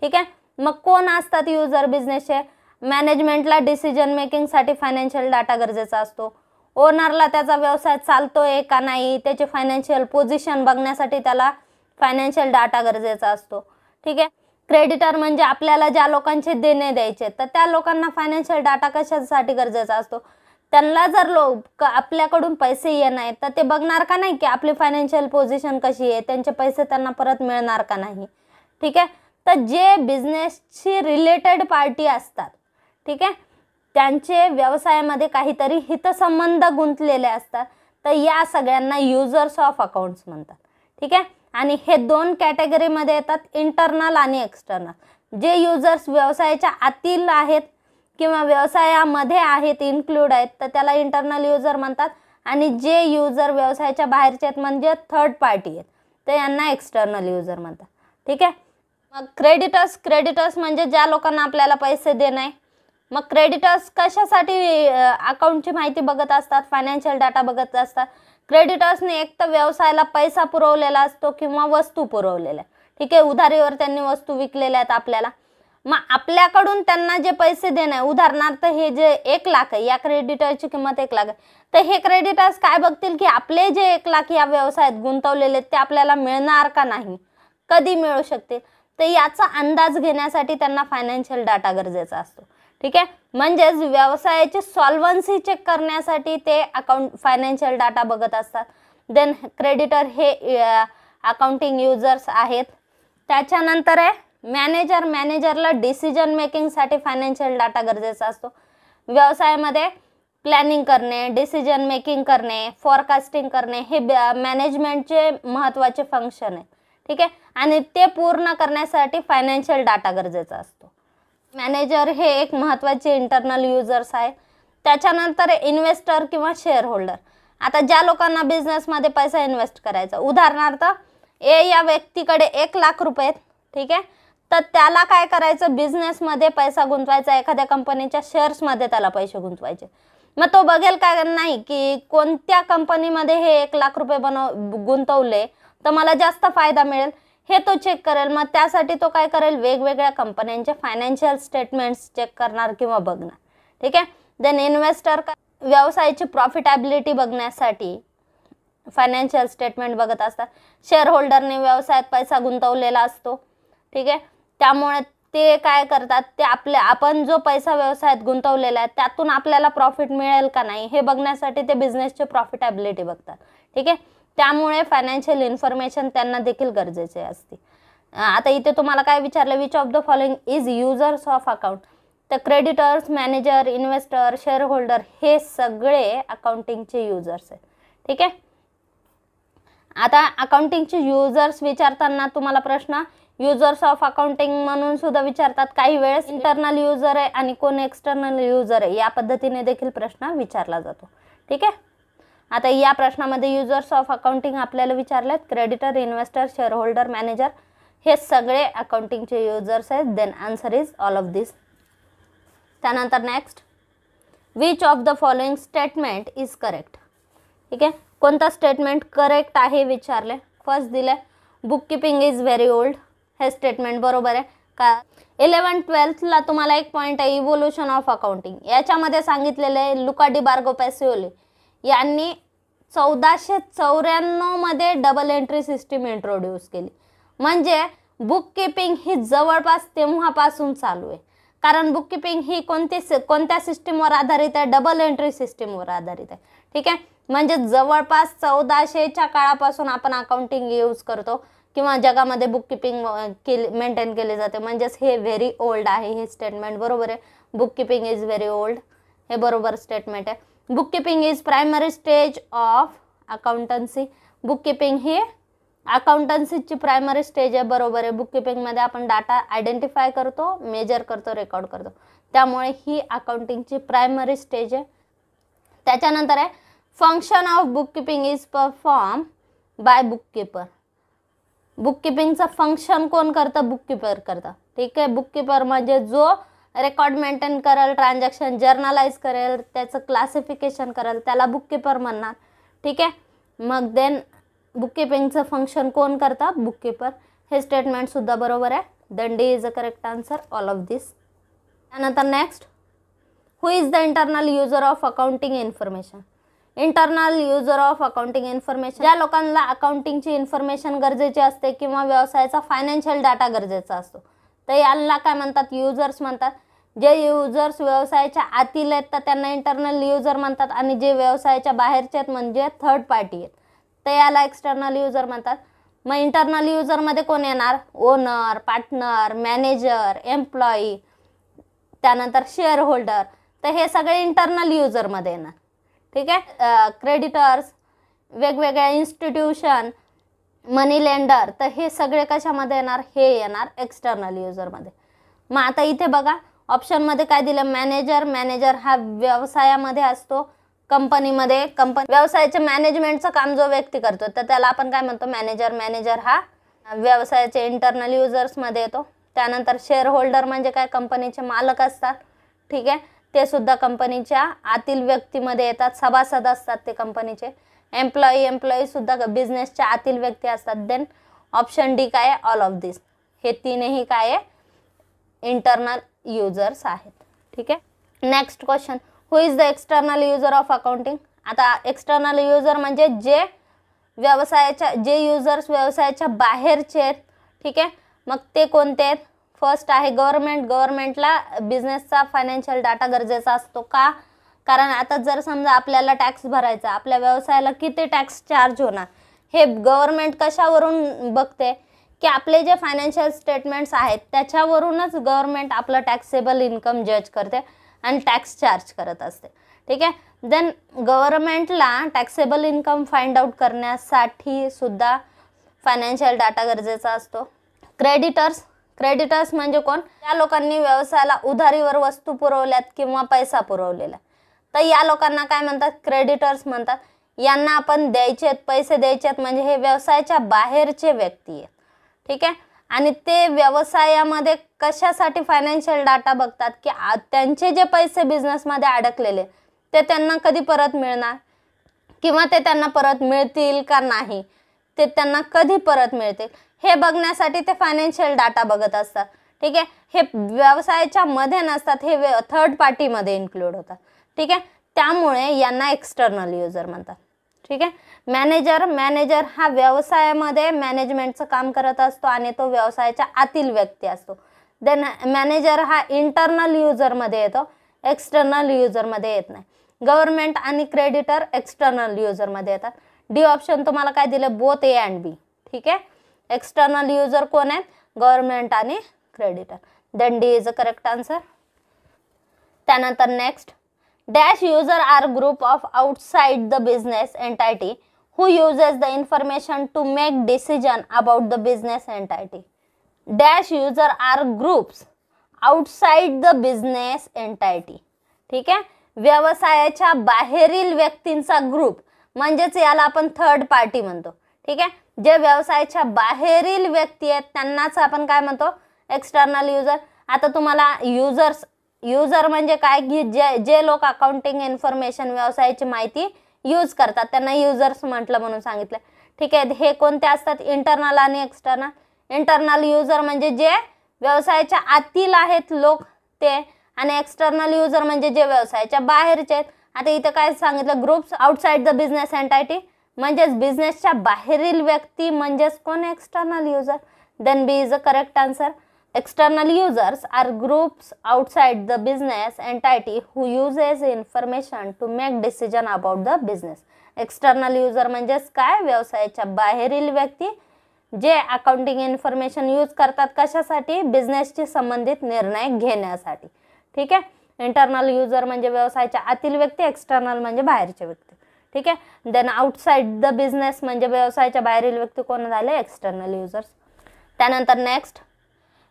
ठीक आहे. मग कोण असतात युजर बिझनेसचे? मॅनेजमेंटला डिसिजन मेकिंगसाठी फायनान्शियल डाटा गरजेचा असतो. ओनरला त्याचा व्यवसाय चालतोय का नाही, त्याची फायनान्शियल पोझिशन बघण्यासाठी त्याला फायनान्शियल डाटा गरजेचा असतो. ठीक आहे. क्रेडिटर म्हणजे आपल्याला ज्या लोकांचे देणे द्यायचे, तर त्या लोकांना फायनान्शियल डाटा कशासाठी गरजेचा असतो? त्यांना जर आपल्याकडून पैसे येणार तर ते बघणार का नाही की आपली फायनान्शियल पोझिशन कशी आहे, त्यांचे पैसे त्यांना परत मिळणार का नाही. ठीक आहे. तर जे बिझनेसशी रिलेटेड पार्टी असतात, ठीक आहे, त्यांचे व्यवसायामध्ये काहीतरी हितसंबंध गुंतलेले असतात, तर या सगळ्यांना युजर्स ऑफ अकाउंट्स म्हणतात. ठीक आहे. आणि हे 2 कॅटेगरीमध्ये येतात, इंटरनल आणि एक्सटर्नल. जे युजर्स व्यवसायाच्या आतील आहेत किंवा व्यवसायामध्ये आहेत, इन्क्लूड आहेत, तर त्याला इंटरनल युजर म्हणतात. आणि जे युजर व्यवसायाच्या बाहेरचे आहेत म्हणजे थर्ड पार्टी आहेत, तर यांना एक्सटर्नल युजर म्हणतात. ठीक आहे. मग क्रेडिटर्स म्हणजे ज्या लोकांना आपल्याला पैसे देणे. मग क्रेडिटर्स कशासाठी अकाउंटची माहिती बघत असतात, फायनान्शियल डाटा बघत असतात? क्रेडिटर्सने एक तर व्यवसायाला पैसा पुरवलेला असतो किंवा वस्तू पुरवलेल्या. ठीक आहे. उधारीवर त्यांनी वस्तू विकलेल्या आहेत आपल्याला. मग आपल्याकडून त्यांना जे पैसे देणे, उदाहरणार्थ हे जे 1 लाख आहे, या क्रेडिटरची किंमत 1 लाख आहे, तर हे क्रेडिटर्स काय बघतील की आपले जे 1 लाख या व्यवसायात गुंतवलेले ते आपल्याला मिळणार का नाही, कधी मिळू शकते, तर याचा अंदाज घेण्यासाठी त्यांना फायनान्शियल डाटा गरजेचा असतो. ठीक आहे. म्हणजेच व्यवसायाची सॉल्व्हन्सी चेक करण्यासाठी ते अकाउंट फायनान्शियल डाटा बघत असतात. देन क्रेडिटर हे अकाउंटिंग युजर्स आहेत. त्याच्यानंतर आहे मॅनेजर. मॅनेजरला डिसिजन मेकिंगसाठी फायनान्शियल डाटा गरजेचा असतो. व्यवसायामध्ये प्लॅनिंग करणे, डिसिजन मेकिंग करणे, फॉरकास्टिंग करणे हे मॅनेजमेंटचे महत्त्वाचे फंक्शन आहे. ठीक आहे, आणि ते पूर्ण करण्यासाठी फायनान्शियल डाटा गरजेचा असतो. मॅनेजर हे एक महत्त्वाचे इंटरनल युजर्स आहे. त्याच्यानंतर इन्व्हेस्टर किंवा शेअर होल्डर. आता ज्या लोकांना बिझनेसमध्ये पैसा इन्व्हेस्ट करायचा, उदाहरणार्थ या व्यक्तीकडे 1 लाख रुपये आहेत. ठीक आहे, तर त्याला काय करायचं, बिझनेसमध्ये पैसा गुंतवायचा, एखाद्या कंपनीच्या शेअर्समध्ये त्याला पैसे गुंतवायचे. मग तो बघेल काय नाही की कोणत्या कंपनीमध्ये हे 1 लाख रुपये गुंतवले तर मला जास्त फायदा मिळेल, हे तो चेक करेल. मग त्यासाठी तो काय करेल, वेगवेगळ्या कंपन्यांचे फायनान्शियल स्टेटमेंट्स चेक करणार किंवा बघणार. ठीक आहे. देन इन्व्हेस्टर व्यवसायाची प्रॉफिटेबिलिटी बघण्यासाठी फायनान्शियल स्टेटमेंट बघत असतात. शेअर होल्डरने व्यवसायात पैसा गुंतवलेला असतो. ठीक आहे, त्यामुळे ते काय करतात, ते आपण जो पैसा व्यवसायात गुंतवलेला आहे त्यातून आपल्याला प्रॉफिट मिळेल का नाही हे बघण्यासाठी ते बिझनेसची प्रॉफिटेबिलिटी बघतात. ठीक आहे, त्यामुळे फायनान्शियल इन्फॉर्मेशन त्यांना देखील गरजेचे असते. आता इथे तुम्हाला काय विचारलं, which of the following is users of account. तर creditors, manager, investor, share holder हे सगळे अकाउंटिंगचे युजर्स आहेत. ठीक आहे, आता अकाउंटिंगचे युजर्स विचारताना तुम्हाला प्रश्न युजर्स ऑफ अकाउंटिंग म्हणून सुद्धा विचारतात. काही वेळेस इंटरनल युजर आहे आणि कोण एक्सटर्नल युजर आहे या पद्धतीने देखील प्रश्न विचारला जातो. ठीक आहे, आता या प्रश्नामध्ये युजर्स ऑफ अकाउंटिंग आपल्याला विचारलेत. Creditor, investor, share holder, manager हे सगळे अकाउंटिंगचे युजर्स आहेत. Then answer is all of this. त्यानंतर next, which of the following statement is correct. ठीक आहे, कोणता स्टेटमेंट करेक्ट आहे विचारले. फर्स्ट दिले book keeping is very old, हे स्टेटमेंट बरोबर आहे का. 11-12ला तुम्हाला एक पॉईंट आहे इव्होल्युशन ऑफ अकाउंटिंग, याच्यामध्ये सांगितलेलं आहे लुका डी बार्गो पॅसिओली यांनी 1494 मध्ये डबल एंट्री सिस्टीम इंट्रोड्यूस केली. म्हणजे बुक किपिंग ही जवळपास तेव्हापासून चालू आहे. कारण बुक किपिंग ही कोणत्या सिस्टीमवर आधारित आहे, डबल एंट्री सिस्टीमवर आधारित आहे. ठीक आहे, म्हणजे जवळपास 1400च्या काळापासून आपण अकाउंटिंग यूज करतो किंवा जगामध्ये बुक किपिंग मेंटेन केले जाते. म्हणजेच हे व्हेरी ओल्ड आहे. हे स्टेटमेंट बरोबर आहे. Book keeping is very old हे बरोबर स्टेटमेंट आहे. Book keeping is primary stage of accountancy. Book keeping ही अकाउंटन्सीची प्रायमरी स्टेज आहे. बरोबर आहे. बुक किपिंगमध्ये आपण डाटा आयडेंटिफाय करतो, मेजर करतो, रेकॉर्ड करतो. त्यामुळे ही अकाउंटिंगची प्रायमरी स्टेज आहे. त्याच्यानंतर आहे function of book keeping is perform by book keeper. Book किपिंगचं फंक्शन कोण करतं, बुक कीपर करतं. ठीक आहे, बुक कीपर म्हणजे जो रेकॉर्ड मेंटेन करेल, ट्रान्झॅक्शन जर्नलाइज करेल, त्याचं क्लासिफिकेशन करेल, त्याला बुक कीपर म्हणणार. ठीक आहे, मग देन बुक किपिंगचं फंक्शन कोण करतं, बुक कीपर. हे स्टेटमेंट सुद्धा बरोबर आहे. Then D is a correct answer all of this. त्यानंतर next, who is the internal user of accounting information. Internal user of accounting information, ज्या लोकांना अकाउंटिंगची इन्फॉर्मेशन गरजेची असते किंवा व्यवसायाचा फायनान्शियल डाटा गरजेचा असतो तर याला काय म्हणतात, युजर्स म्हणतात. जे युजर्स व्यवसायाच्या आतील आहेत तर त्यांना इंटरनल युजर म्हणतात, आणि जे व्यवसायाच्या बाहेरचे आहेत म्हणजे थर्ड पार्टी आहेत तर याला एक्सटर्नल युजर म्हणतात. मग इंटरनल युजरमध्ये कोण येणार, ओनर, पार्टनर, मॅनेजर, एम्प्लॉई, त्यानंतर शेअर होल्डर. तर हे सगळे इंटरनल युजरमध्ये येणार. ठीक आहे, क्रेडिटर्स, वेगवेगळ्या इन्स्टिट्यूशन, मनी लेंडर, तर हे सगळे कशामध्ये येणार, हे येणार एक्सटर्नल युजरमध्ये. मग आता इथे बघा ऑप्शनमध्ये काय दिलं, मॅनेजर. मॅनेजर हा व्यवसायामध्ये असतो, कंपनीमध्ये. व्यवसायाचे मॅनेजमेंटचं काम जो व्यक्ती करतो तर त्याला आपण काय म्हणतो, मॅनेजर. मॅनेजर हा व्यवसायाचे इंटरनल युजर्समध्ये येतो. त्यानंतर शेअर होल्डर म्हणजे काय, कंपनीचे मालक असतात. ठीक आहे, ते सुद्धा कंपनीच्या आतील व्यक्तीमध्ये येतात, सभासद असतात ते कंपनीचे. एम्प्लॉई सुद्धा बिझनेसच्या आतील व्यक्ती असतात. देन ऑप्शन डी काय आहे, ऑल ऑफ दिस. हे तीनही काय आहे, इंटरनल युजर्स आहेत. ठीक आहे, next question, who is the external user of accounting. आता एक्सटर्नल युजर म्हणजे जे युजर्स व्यवसायाच्या बाहेरचे आहेत. ठीक आहे, मग ते कोणते आहेत. फर्स्ट आहे गव्हर्नमेंट. गव्हर्नमेंटला बिझनेसचा फायनान्शियल डाटा गरजेचा असतो का, कारण आता जर समजा आपल्याला टॅक्स भरायचा, आपल्या व्यवसायाला किती टॅक्स चार्ज होणार हे गव्हर्नमेंट कशावरून बघते की आपले जे फायनान्शियल स्टेटमेंट्स आहेत त्याच्यावरूनच गव्हर्नमेंट आपलं टॅक्सेबल इन्कम जज करते आणि टॅक्स चार्ज करत असते. ठीक आहे. देन गव्हर्नमेंटला टॅक्सेबल इन्कम फाइंड आउट करण्यासाठी सुद्धा फायनान्शियल डाटा गरजेचा असतो. क्रेडिटर्स म्हणजे कोण? त्या लोकांनी व्यवसायाला उधारीवर वस्तू पुरवल्यात किंवा पैसा पुरवलेला, तर या लोकांना काय म्हणतात? क्रेडिटर्स म्हणतात. यांना आपण पैसे द्यायचे म्हणजे हे व्यवसायाच्या बाहेरचे व्यक्ती आहेत. ठीक आहे. आणि ते व्यवसायामध्ये कशासाठी फायनान्शियल डाटा बघतात की त्यांचे जे पैसे बिझनेसमध्ये अडकलेले ते त्यांना कधी परत मिळणार किंवा ते त्यांना परत मिळतील का नाही, ते त्यांना कधी परत मिळतील हे बघण्यासाठी ते फायनान्शियल डाटा बघत असतात. ठीक आहे. हे व्यवसायाच्या मध्ये नसतात, हे थर्ड पार्टीमध्ये इन्क्लूड होतात. ठीक आहे. त्यामुळे यांना एक्सटर्नल युजर म्हणतात. ठीक आहे. मॅनेजर हा व्यवसायामध्ये मॅनेजमेंटचं काम करत असतो आणि तो व्यवसायाच्या आतील व्यक्ती असतो. देन मॅनेजर हा इंटरनल युजरमध्ये येतो, एक्सटर्नल युजरमध्ये येत नाही. गव्हर्नमेंट आणि क्रेडिटर एक्सटर्नल युजरमध्ये येतात. डी ऑप्शन तुम्हाला काय दिलं? Both A and B. ठीक आहे. एक्सटर्नल युजर कोण आहेत? गव्हर्नमेंट आणि creditor. Then D is a correct answer. त्यानंतर next, dash user are group of outside the business entity who uses the information to make decision about the business entity. Dash user are groups outside the business entity. ठीक आहे. व्यवसायाच्या बाहेरील व्यक्तींचा group म्हणजेच याला आपण third party म्हणतो. ठीक आहे. जे व्यवसायाच्या बाहेरील व्यक्ती आहेत त्यांनाच आपण काय म्हणतो? External user. आता तुम्हाला युजर म्हणजे काय की जे लोक अकाउंटिंग इन्फॉर्मेशन व्यवसायाची माहिती यूज करतात त्यांना युजर्स म्हटलं म्हणून सांगितलं. ठीक आहे. हे कोणते असतात? इंटरनल आणि एक्सटर्नल. इंटरनल युजर म्हणजे जे व्यवसायाच्या आतील आहेत लोक ते, आणि एक्सटर्नल युजर म्हणजे जे व्यवसायाच्या बाहेरचे आहेत. आता इथं काय सांगितलं? Groups outside the business entity म्हणजेच बिझनेसच्या बाहेरील व्यक्ती म्हणजेच कोण? External user. Then B is a correct answer. External users are groups outside the business entity who uses information to make decision about the business. External user म्हणजेच काय? व्यवसायाच्या बाहेरील व्यक्ती जे अकाउंटिंग इन्फॉर्मेशन यूज करतात कशासाठी? बिझनेसशी संबंधित निर्णय घेण्यासाठी. ठीक आहे. इंटरनल युजर म्हणजे व्यवसायाच्या आतील व्यक्ती, एक्सटर्नल म्हणजे बाहेरचे व्यक्ती. ठीक आहे. देन आउटसाइड द बिझनेस म्हणजे व्यवसायाच्या बाहेरील व्यक्ती कोण झाले? External users. त्यानंतर next,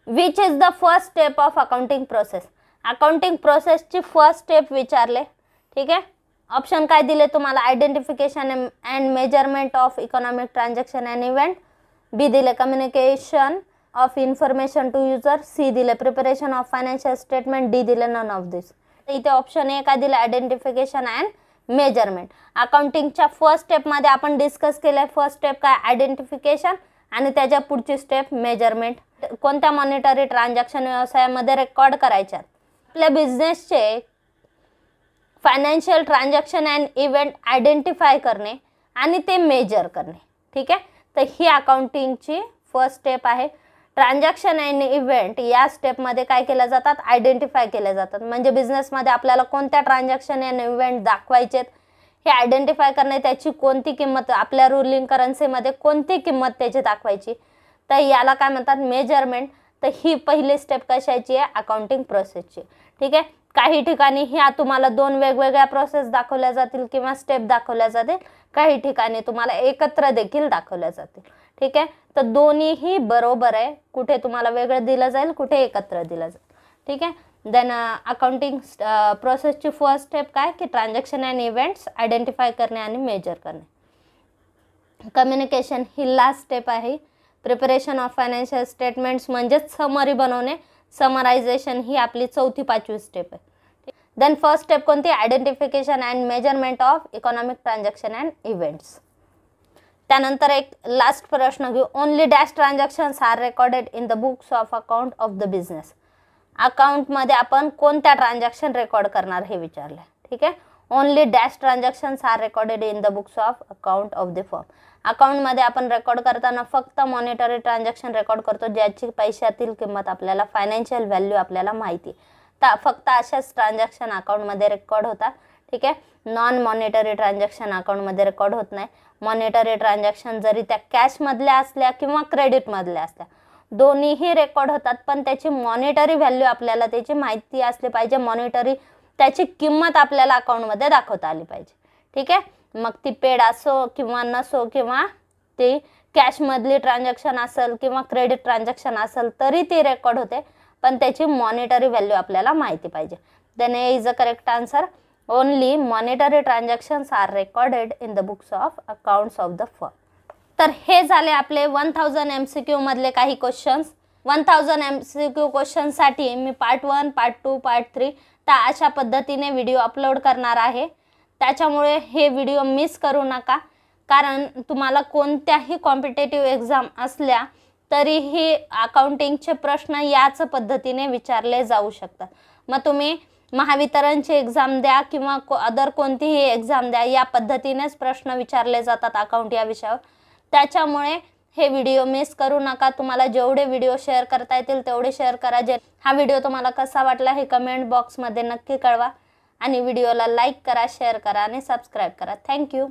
which is the first step of accounting process. Accounting प्रोसेसची फर्स्ट स्टेप विचारले. ठीक आहे. ऑप्शन काय दिले तुम्हाला? Identification and measurement of economic transaction and event. B दिले communication of information to user. C दिले preparation of financial statement. D दिले नन ऑफ दिस. इथे ऑप्शन ए काय दिले? Identification and measurement. अकाउंटिंगच्या फर्स्ट स्टेपमध्ये आपण डिस्कस केलं. फर्स्ट स्टेप काय? आयडेंटिफिकेशन आणि त्याच्या पुढची स्टेप मेजरमेंट. कोणत्या मॉनिटरी ट्रान्झॅक्शन व्यवसायामध्ये रेकॉर्ड करायच्यात? आपल्या बिझनेसचे financial transaction and event identify करणे आणि ते मेजर करणे. ठीक आहे. तर ही अकाउंटिंगची फर्स्ट स्टेप आहे. ट्रान्झॅक्शन अँड इव्हेंट या स्टेपमध्ये काय केल्या जातात? आयडेंटिफाय केल्या जातात. म्हणजे बिझनेसमध्ये आपल्याला कोणत्या ट्रान्झॅक्शन अँड इव्हेंट दाखवायचेत हे आयडेंटिफाय करणे, त्याची कोणती किंमत, आपल्या रुलिंग करन्सीमध्ये कोणती किंमत त्याची दाखवायची, तर याला काय म्हणतात? मेजरमेंट. तर ही पहिली स्टेप कशाची आहे? अकाउंटिंग प्रोसेसची. ठीक आहे. काही ठिकाणी ह्या तुम्हाला दोन वेगवेगळ्या प्रोसेस दाखवल्या जातील किंवा स्टेप दाखवल्या जातील. काही ठिकाणी तुम्हाला एकत्र देखील दाखवल्या जातील. ठीक आहे. तर दोन्हीही बरोबर आहे. कुठे तुम्हाला वेगळं दिलं जाईल, कुठे एकत्र दिलं जाईल. ठीक आहे. देन अकाउंटिंग प्रोसेसची फर्स्ट स्टेप काय? की ट्रान्झॅक्शन अँड इव्हेंट्स आयडेंटिफाय करणे आणि मेजर करणे. कम्युनिकेशन ही लास्ट स्टेप आहे. प्रिपरेशन ऑफ फायनान्शियल स्टेटमेंट्स म्हणजेच समरी बनवणे, समरायझेशन ही आपली चौथी पाचवी स्टेप आहे. देन फर्स्ट स्टेप कोणती? Identification and measurement of economic transaction and events. त्यानंतर एक लास्ट प्रश्न घेऊ. Only dash transactions are recorded in the books of account of the business. अकाउंटमध्ये आपण कोणत्या ट्रान्झॅक्शन रेकॉर्ड करणार हे विचारले. ठीक आहे. Only dash transactions are recorded in the books of account of the firm. अकाउंटमध्ये आपण रेकॉर्ड करताना फक्त मॉनिटरी ट्रान्झॅक्शन रेकॉर्ड करतो ज्याची पैशातील किंमत आपल्याला, फायनान्शियल व्हॅल्यू आपल्याला माहिती. तर फक्त अशाच ट्रान्झॅक्शन अकाउंटमध्ये रेकॉर्ड होतात. ठीक आहे। नॉन मॉनिटरी ट्रान्झॅक्शन अकाउंटमध्ये रेकॉर्ड होत नाही। मॉनिटरी ट्रान्झॅक्शन जरी त्या कॅशमधल्या असल्या किंवा क्रेडिटमधल्या असल्या दोन्हीही रेकॉर्ड होतात, पण त्याची मॉनिटरी व्हॅल्यू आपल्याला त्याची माहिती असली पाहिजे। मॉनिटरी त्याची किंमत आपल्याला अकाउंटमध्ये दाखवता आली पाहिजे, ठीक आहे। मग ती पेड असो किंवा नसो किंवा ती कॅशमधली ट्रान्झॅक्शन असेल किंवा क्रेडिट ट्रान्झॅक्शन असेल तरी ती रेकॉर्ड होते, पण त्याची मॉनिटरी व्हॅल्यू आपल्याला माहिती पाहिजे। Then A is a correct answer. Only monetary transactions are recorded in the books of accounts of the firm. तर हे झाले आपले 1000 MCQ मधले काही क्वेश्चन्स। 1000 MCQ क्वेश्चनसाठी मी पार्ट 1, पार्ट 2, पार्ट 3 त्या अशा पद्धतीने व्हिडिओ अपलोड करणार आहे। त्याच्यामुळे हे व्हिडिओ मिस करू नका, कारण तुम्हाला कोणत्याही कॉम्पिटेटिव्ह एक्झाम असल्या तरीही अकाउंटिंगचे प्रश्न याच पद्धतीने विचारले जाऊ शकतात। मग तुम्ही महावितरणची एक्झाम द्या किंवा अदर कोणतीही एक्झाम द्या, या पद्धतीनेच प्रश्न विचारले जातात अकाउंट या विषयावर। त्याच्यामुळे हे व्हिडिओ मिस करू नका। तुम्हाला जेवढे व्हिडिओ शेअर करता येतील तेवढे शेअर करा। हा व्हिडिओ तुम्हाला कसा वाटला हे कमेंट बॉक्समध्ये नक्की कळवा आणि व्हिडिओला लाईक करा, शेअर करा आणि सबस्क्राईब करा। थँक्यू।